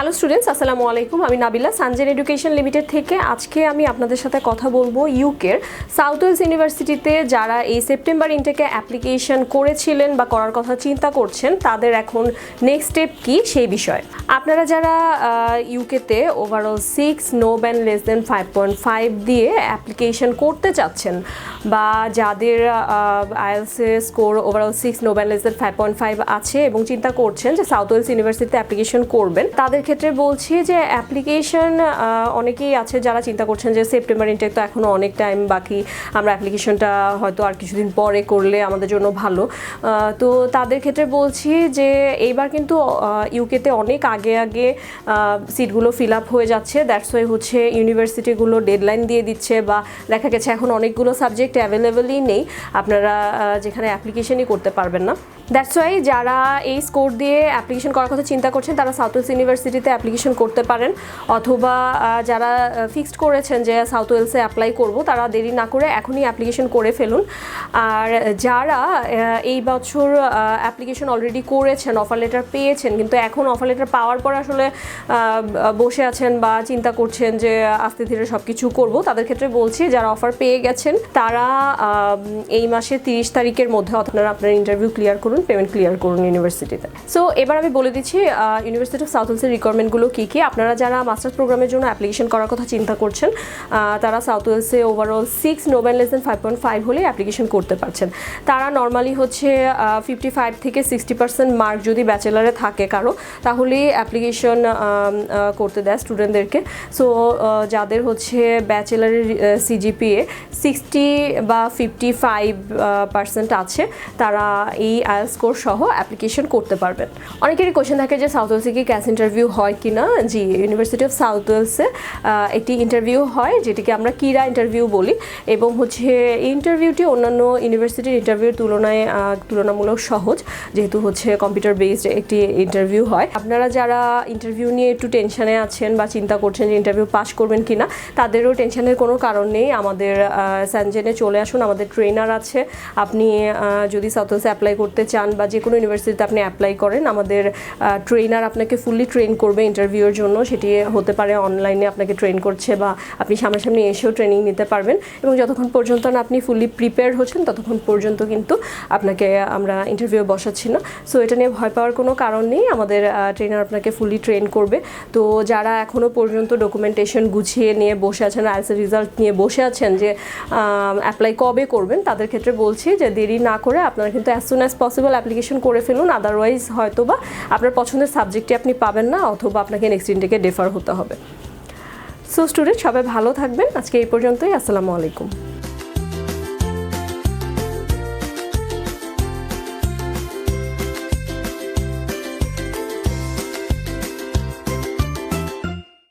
Hello students, আসসালামু আলাইকুম। আমি নাবিলা, সানজেন এডুকেশন লিমিটেড থেকে। আজকে আমি আপনাদের সাথে কথা বলবো ইউকের সাউথ ওয়েলস ইউনিভার্সিটিতে যারা এই সেপ্টেম্বর ইনটেকে অ্যাপ্লিকেশন করেছিলেন বা করার কথা চিন্তা করছেন, তাদের এখন নেক্সট স্টেপ কি সেই বিষয়ে। আপনারা যারা ইউকেতে overall 6 no band less than 5.5 দিয়ে অ্যাপ্লিকেশন করতে চাচ্ছেন, বা যাদের IELTS score overall 6 no band less than 5.5 আছে এবং চিন্তা করছেন যে সাউথ ওয়েলস ইউনিভার্সিটিতে অ্যাপ্লিকেশন করবেন, তাদের ক্ষেত্রে বলছি যে অ্যাপ্লিকেশন অনেকেই আছে যারা চিন্তা করছেন যে সেপ্টেম্বর ইনটেক তো এখনও অনেক টাইম বাকি, আমরা অ্যাপ্লিকেশনটা হয়তো আর কিছুদিন পরে করলে আমাদের জন্য ভালো। তো তাদের ক্ষেত্রে বলছি যে এইবার কিন্তু ইউকেতে অনেক আগে সিটগুলো ফিল আপ হয়ে যাচ্ছে। দ্যাটস ওয়াই হচ্ছে ইউনিভার্সিটিগুলো ডেডলাইন দিয়ে দিচ্ছে, বা দেখা গেছে এখন অনেকগুলো সাবজেক্ট অ্যাভেলেবেলই নেই, আপনারা যেখানে অ্যাপ্লিকেশনই করতে পারবেন না। দ্যাটস ওয়াই যারা এই স্কোর দিয়ে অ্যাপ্লিকেশন করার কথা চিন্তা করছেন তারা সাউথ ওয়েলস ইউনিভার্সিটিতে অ্যাপ্লিকেশন করতে পারেন, অথবা যারা ফিক্সড করেছেন যে সাউথ ওয়েলসে অ্যাপ্লাই করব, তারা দেরি না করে এখনই অ্যাপ্লিকেশন করে ফেলুন। আর যারা এই বছর অ্যাপ্লিকেশন অলরেডি করেছেন, অফার লেটার পেয়েছেন, কিন্তু এখন অফার লেটার পাওয়ার পর আসলে বসে আছেন বা চিন্তা করছেন যে আস্তে ধীরে সব কিছু করবো, তাদের ক্ষেত্রে বলছি যারা অফার পেয়ে গেছেন তারা এই মাসের 30 তারিখের মধ্যে আপনার ইন্টারভিউ ক্লিয়ার করুন, পেমেন্ট ক্লিয়ার করুন ইউনিভার্সিটিতে। সো এবার আমি বলে দিচ্ছি ইউনিভার্সিটি অফ সাউথ ওয়েলসের রিকোয়ারমেন্টগুলো কী কী। আপনারা যারা মাস্টার্স প্রোগ্রামের জন্য অ্যাপ্লিকেশন করার কথা চিন্তা করছেন, তারা সাউথ ওয়েলসে overall 6 no band less than 5.5 হলে অ্যাপ্লিকেশন করতে পারছেন। তারা নর্মালি হচ্ছে 55 থেকে 60% মার্ক যদি ব্যাচেলারে থাকে কারো, তাহলেই অ্যাপ্লিকেশন করতে দেয় স্টুডেন্টদেরকে। সো যাদের হচ্ছে ব্যাচেলারের সিজিপিএ 60 বা 55% আছে, তারা এই আইএলটিএস স্কোর সহ অ্যাপ্লিকেশন করতে পারবেন। অনেকেরই কোয়েশ্চেন থাকে যে সাউথ ওয়েলসে কি ক্যাশ ইন্টারভিউ হয় কি না। জি, ইউনিভার্সিটি অফ সাউথ ওয়েলসে একটি ইন্টারভিউ হয়, যেটিকে আমরা কিরা ইন্টারভিউ বলি, এবং হচ্ছে এই ইন্টারভিউটি অন্যান্য ইউনিভার্সিটির ইন্টারভিউর তুলনামূলক সহজ, যেহেতু হচ্ছে কম্পিউটার বেসড একটি ইন্টারভিউ হয়। আপনারা যারা ইন্টারভিউ নিয়ে একটু টেনশনে আছেন বা চিন্তা করছেন যে ইন্টারভিউ পাস করবেন কি না, তাদেরও টেনশনের কোনো কারণ নেই। আমাদের সানজেনে চলে আসুন, আমাদের ট্রেনার আছে। আপনি যদি সাউথ ওয়েলসে অ্যাপ্লাই করতে চান বা যে কোনো ইউনিভার্সিটিতে আপনি অ্যাপ্লাই করেন, আমাদের ট্রেনার আপনাকে ফুললি ট্রেন করবে ইন্টারভিউর জন্য। সেটি হতে পারে অনলাইনে আপনাকে ট্রেন করছে, বা আপনি সামনাসামনি এসেও ট্রেনিং নিতে পারবেন, এবং যতক্ষণ পর্যন্ত না আপনি ফুললি প্রিপেয়ার হচ্ছেন ততক্ষণ পর্যন্ত কিন্তু আপনাকে আমরা ইন্টারভিউ বসাচ্ছি না। সো এটা নিয়ে ভয় পাওয়ার কোনো কারণ নেই, আমাদের ট্রেনার আপনাকে ফুললি ট্রেন করবে। তো যারা এখনও পর্যন্ত ডকুমেন্টেশন গুছিয়ে নিয়ে বসে আছেন, আইএলটিএস রেজাল্ট নিয়ে বসে আছেন যে অ্যাপ্লাই কবে করবেন, তাদের ক্ষেত্রে বলছি যে দেরি না করে আপনারা কিন্তু as soon as possible application করে ফেলুন। আদারওয়াইজ হয়তো বা আপনার পছন্দের সাবজেক্টটি আপনি পাবেন না, অথবা আপনাকে নেক্সট ইনটেকে ডেফার হতে হবে। সো স্টুডেন্ট, সবাই ভালো থাকবেন। আজকে এই পর্যন্তই। আসসালামু আলাইকুম।